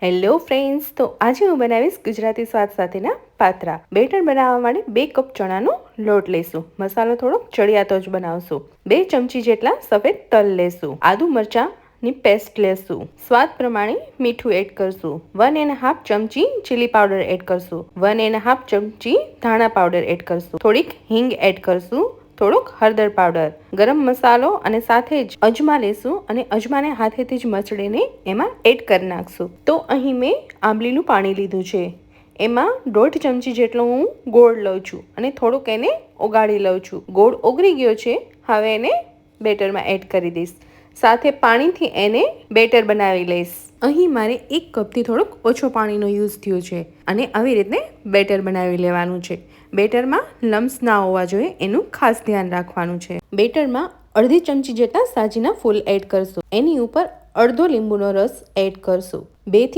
Hello friends, તો આજે હું બનાવીશ ગુજરાતી સ્વાદ સાથેના પાત્રા. બેટર બનાવવા માટે 2 કપ ચણાનો લોટ લેશું. મસાલો થોડોક ચડિયાતો જ બનાવશું. 2 ચમચી જેટલા સફેદ તલ લેશું. આદુ મરચાંની પેસ્ટ લેશું. સ્વાદ પ્રમાણે મીઠું એડ કરશું. 1.5 ચમચી ચીલી પાવડર એડ કરશું. 1.5 ચમચી ધાણા પાવડર એડ કરશું. થોડીક હિંગ એડ કરશું. થોડોક હળદર પાવડર, ગરમ મસાલો અને સાથે જ અજમા લેશું અને અજમાને હાથેથી જ મચડીને એમાં એડ કરી નાખશું. તો અહીં મેં આંબલીનું પાણી લીધું છે. એમાં 1.5 ચમચી જેટલો હું ગોળ લઉં છું અને થોડુંક એને ઓગાળી લઉં છું. ગોળ ઓગળી ગયો છે. હવે એને બેટરમાં એડ કરી દઈશ. સાથે પાણીથી એને બેટર બનાવી લઈશ. અહીં મારે 1 કપથી થોડોક ઓછો પાણીનો યુઝ થયો છે અને આવી રીતે બેટર બનાવી લેવાનું છે. બેટરમાં લમ્સ ના હોવા જોઈએ, એનું ખાસ ધ્યાન રાખવાનું છે. બેટરમાં 1/2 ચમચી જેટલા સાજીના ફૂલ એડ કરશું. એની ઉપર અડધો લીંબુનો રસ એડ કરશું. 2 થી